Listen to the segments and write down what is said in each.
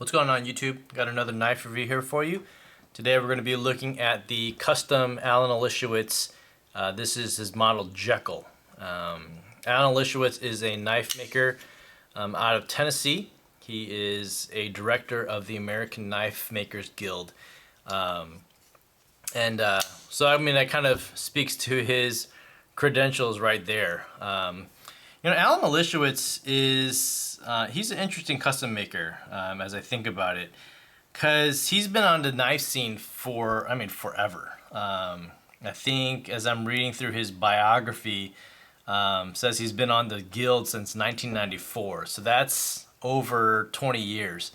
What's going on YouTube? Got another knife review here for you. Today we're going to be looking at the custom Alan Elishewitz. This is his model Jekyll. Alan Elishewitz is a knife maker out of Tennessee. He is a director of the American Knife Makers Guild. So I mean that kind of speaks to his credentials right there. Alan Elishewitz is he's an interesting custom maker as I think about it, because he's been on the knife scene for forever. I think as I'm reading through his biography, says he's been on the guild since 1994, so that's over 20 years.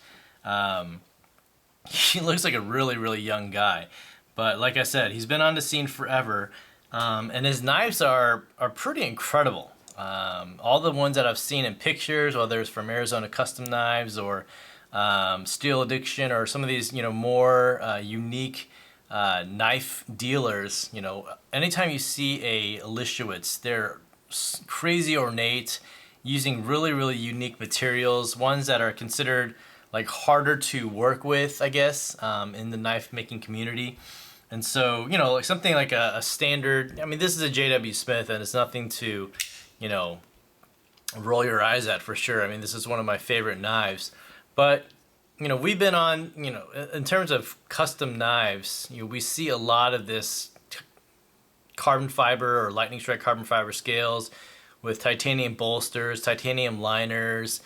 He looks like a really young guy, but like I said, he's been on the scene forever, and his knives are pretty incredible. All the ones that I've seen in pictures, whether it's from Arizona Custom Knives or Steel Addiction or some of these, more unique knife dealers, anytime you see a Elishewitz, they're crazy ornate, using really unique materials, ones that are considered like harder to work with, I guess, in the knife making community. And so, like something like a standard, this is a J.W. Smith, and it's nothing to roll your eyes at for sure. This is one of my favorite knives. But, we've been on, in terms of custom knives, we see a lot of this carbon fiber or lightning strike carbon fiber scales with titanium bolsters, titanium liners,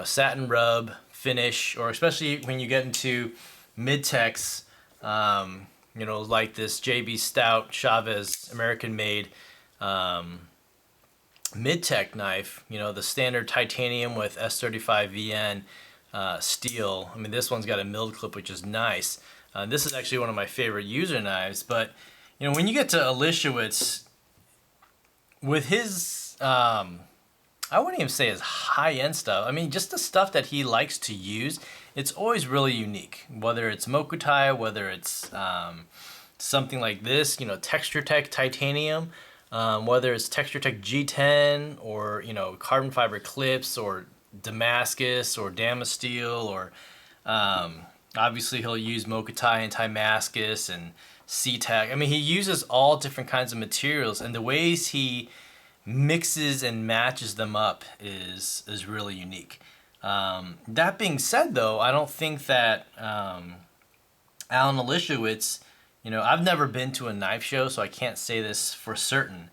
satin rub finish, or especially when you get into mid-techs, like this JB Stout Chavez American made mid-tech knife, the standard titanium with S35VN steel. This one's got a milled clip, which is nice. This is actually one of my favorite user knives. But when you get to Elishewitz, with his I wouldn't even say his high-end stuff. Just the stuff that he likes to use, it's always really unique. Whether it's Mokutai, whether it's something like this, Texture Tech titanium, whether it's Texture Tech G10 or carbon fiber clips or Damascus or Damasteel, or obviously he'll use Mokutai and Timascus and C-Tech. He uses all different kinds of materials, and the ways he mixes and matches them up is really unique. That being said, though, I don't think that Alan Elishewitz, I've never been to a knife show, so I can't say this for certain,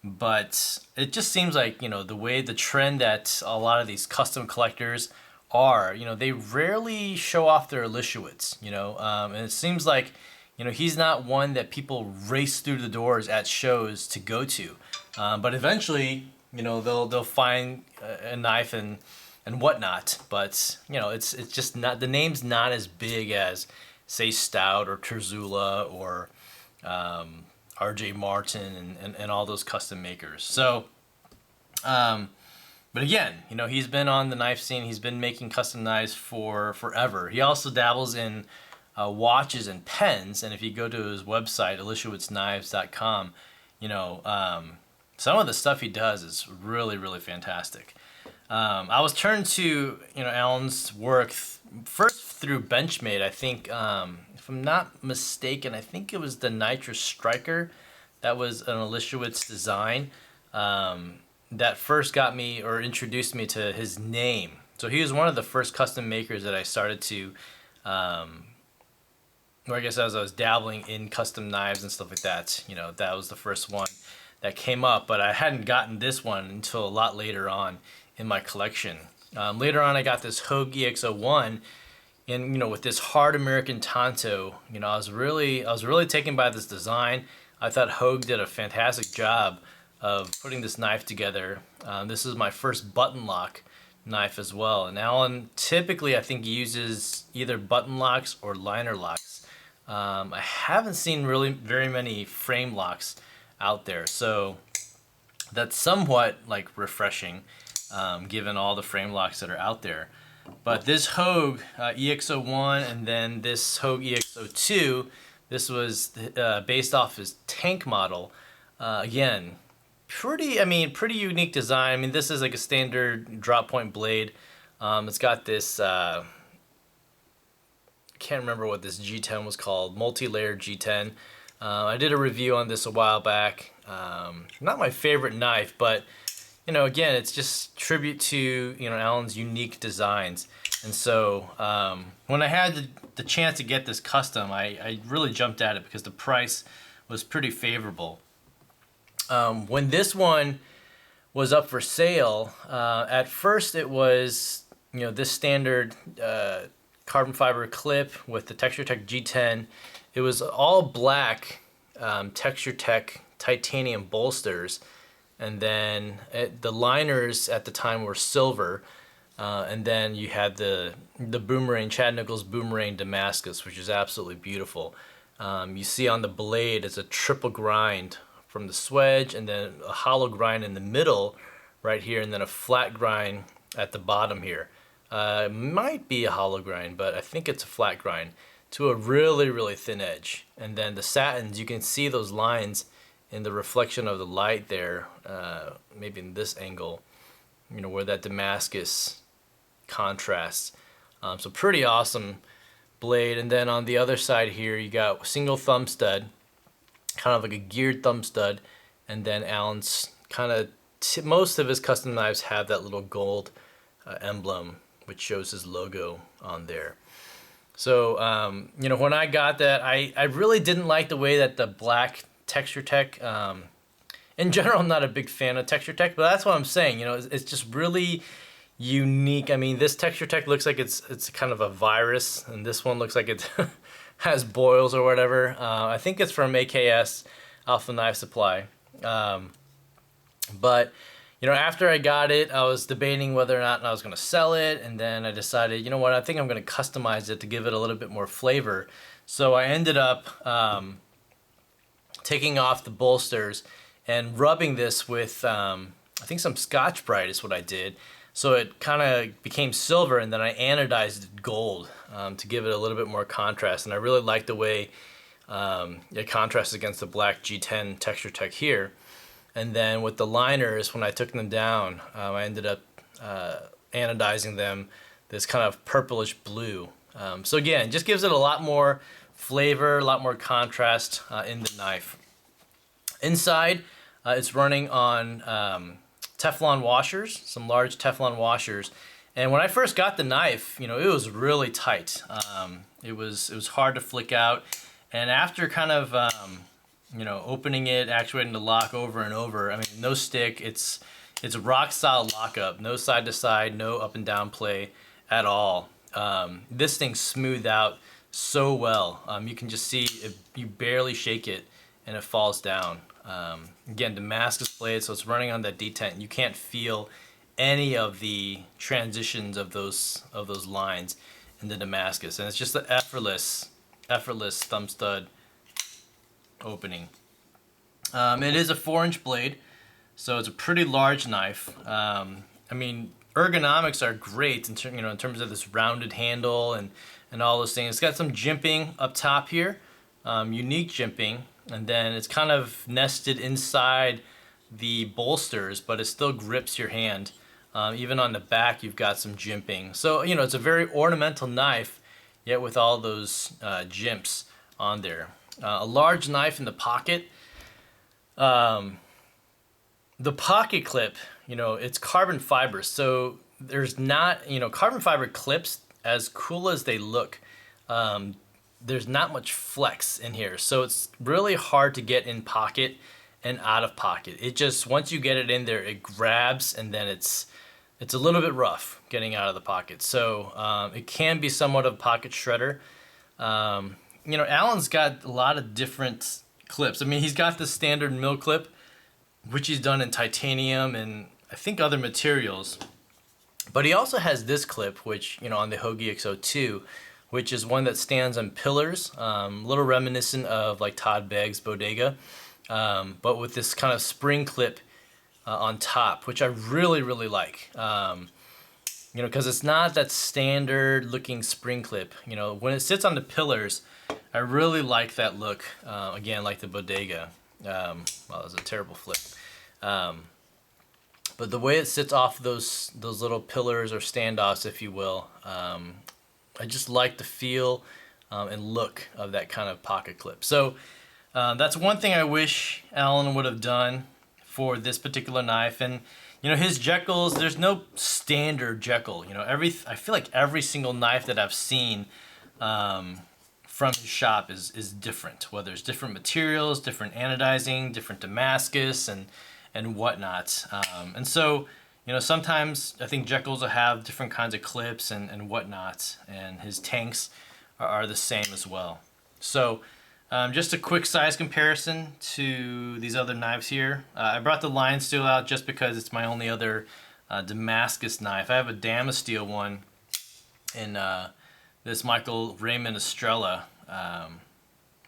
but it just seems like, the way the trend that a lot of these custom collectors are, they rarely show off their Elishewitz, and it seems like, he's not one that people race through the doors at shows to go to, but eventually, they'll find a knife and whatnot, but, it's just not, the name's not as big as, say, Stout or Terzula or RJ Martin and all those custom makers. So, but again, he's been on the knife scene. He's been making custom knives for forever. He also dabbles in watches and pens. And if you go to his website, ElishewitzzKnives.com, some of the stuff he does is really fantastic. I was turned to Alan's work first through Benchmade. I think, if I'm not mistaken, I think it was the Nitrous Striker. That was an Elishewitz design that first got me or introduced me to his name. So he was one of the first custom makers that I started to, or I guess as I was dabbling in custom knives and stuff like that, that was the first one that came up. But I hadn't gotten this one until a lot later on in my collection. Later on, I got this Hogue EX01, and with this hard American Tanto, I was really taken by this design. I thought Hogue did a fantastic job of putting this knife together. This is my first button lock knife as well, and Alan typically, I think, uses either button locks or liner locks. I haven't seen really very many frame locks out there, so that's somewhat like refreshing, given all the frame locks that are out there. But this Hogue EX01 and then this Hogue EX02, this was based off his tank model. Again, pretty unique design. This is like a standard drop point blade. It's got this can't remember what this G10 was called, multi-layered G10. I did a review on this a while back. Not my favorite knife, but again, it's just tribute to Alan's unique designs. And so when I had the chance to get this custom, I really jumped at it because the price was pretty favorable. When this one was up for sale, at first it was this standard carbon fiber clip with the Texture Tech G10. It was all black Texture Tech titanium bolsters, and then the liners at the time were silver, and then you had the boomerang, Chad Nichols boomerang Damascus, which is absolutely beautiful. You see on the blade it's a triple grind from the swedge, and then a hollow grind in the middle right here, and then a flat grind at the bottom here. Might be a hollow grind, but I think it's a flat grind to a really, really thin edge. And then the satins, you can see those lines in the reflection of the light there, maybe in this angle, where that Damascus contrasts. So pretty awesome blade. And then on the other side here, you got single thumb stud, kind of like a geared thumb stud, and then Alan's most of his custom knives have that little gold emblem, which shows his logo on there. So, when I got that, I really didn't like the way that the black Texture Tech, in general, I'm not a big fan of Texture Tech, but that's what I'm saying, it's just really unique. I mean, this Texture Tech looks like it's kind of a virus, and this one looks like it has boils or whatever. I think it's from AKS, Alpha Knife Supply. But after I got it, I was debating whether or not I was going to sell it, and then I decided, I think I'm going to customize it to give it a little bit more flavor. So I ended up taking off the bolsters and rubbing this with, I think some Scotch-Brite is what I did. So it kind of became silver, and then I anodized it gold to give it a little bit more contrast. And I really like the way it contrasts against the black G10 Texture Tech here. And then with the liners, when I took them down, I ended up anodizing them this kind of purplish blue. So again, just gives it a lot more flavor, a lot more contrast in the knife. Inside, it's running on Teflon washers, some large Teflon washers. And when I first got the knife, it was really tight. It was hard to flick out. And after kind of opening it, actuating the lock over and over, I mean, no stick, it's a rock solid lockup, no side to side, no up and down play at all. This thing smoothed out so well. You can just see if you barely shake it and it falls down. Again, Damascus blade, so it's running on that detent. You can't feel any of the transitions of those lines in the Damascus, and it's just the effortless thumb stud opening. It is a 4-inch blade, so it's a pretty large knife. I mean, ergonomics are great in terms of this rounded handle and all those things. It's got some jimping up top here, unique jimping, and then it's kind of nested inside the bolsters, but it still grips your hand. Even on the back, you've got some jimping. So it's a very ornamental knife, yet with all those jimps on there. A large knife in the pocket. The pocket clip, it's carbon fiber, so there's not, carbon fiber clips, as cool as they look, there's not much flex in here, so it's really hard to get in pocket and out of pocket. It just, once you get it in there, it grabs, and then it's a little bit rough getting out of the pocket. So it can be somewhat of a pocket shredder. Alan's got a lot of different clips. I mean, he's got the standard mill clip, which he's done in titanium and I think other materials. But he also has this clip, which, on the Hoagie X02, which is one that stands on pillars, a little reminiscent of like Todd Begg's Bodega, but with this kind of spring clip on top, which I really, really like. Because it's not that standard looking spring clip. When it sits on the pillars, I really like that look. Again, like the Bodega. Well, that was a terrible flip. But the way it sits off those little pillars or standoffs, if you will, I just like the feel and look of that kind of pocket clip. So that's one thing I wish Alan would have done for this particular knife. And you know, his Jekylls, there's no standard Jekyll. You know, I feel like every single knife that I've seen from his shop is different. Whether it's different materials, different anodizing, different Damascus, and whatnot. And so, you know, sometimes I think Jekylls will have different kinds of clips and whatnot, and his tanks are the same as well. So just a quick size comparison to these other knives here. I brought the Lion Steel out just because it's my only other Damascus knife. I have a Damasteel one in this Michael Raymond Estrella.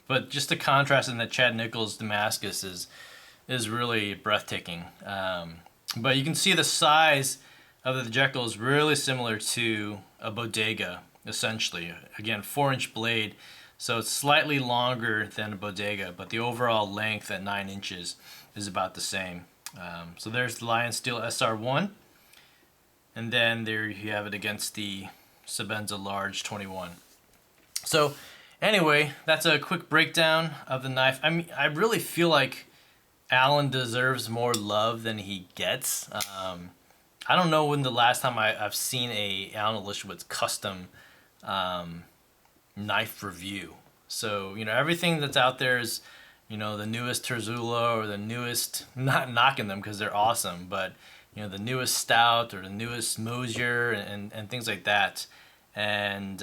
But just the contrast in the Chad Nichols Damascus is really breathtaking. But you can see the size of the Jekyll is really similar to a Bodega, essentially. Again, 4-inch blade, so it's slightly longer than a Bodega, but the overall length at 9 inches is about the same. So there's the Lion Steel SR1, and then there you have it against the Sebenza Large 21. So anyway, that's a quick breakdown of the knife. I mean, I really feel like Alan deserves more love than he gets. I don't know when the last time I've seen a Alan Elishewitz custom knife review. So, you know, everything that's out there is, you know, the newest Terzula or the newest, not knocking them because they're awesome, but, you know, the newest Stout or the newest Mosier and things like that. And,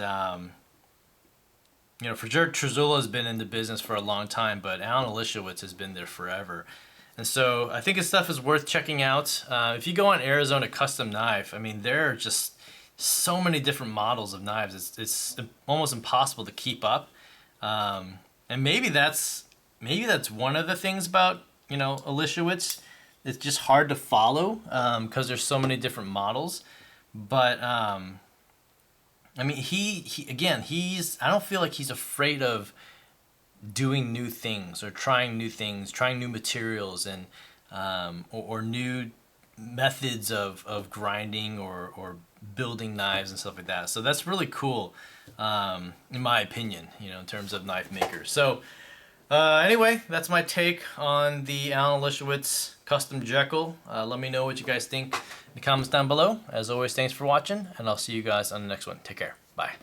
you know, for sure, Terzula has been in the business for a long time, but Alan Elishewitz has been there forever. And so I think his stuff is worth checking out. If you go on Arizona Custom Knife, I mean, there are just so many different models of knives. It's almost impossible to keep up. And maybe that's one of the things about, you know, Elishewitz. It's just hard to follow because there's so many different models. But I mean, he again, I don't feel like he's afraid of doing new things or trying new things, trying new materials and or new methods of grinding or building knives and stuff like that. So that's really cool, in my opinion, you know, in terms of knife makers. So anyway, that's my take on the Alan Elishewitz custom Jekyll. Let me know what you guys think in the comments down below. As always, thanks for watching, and I'll see you guys on the next one. Take care. Bye.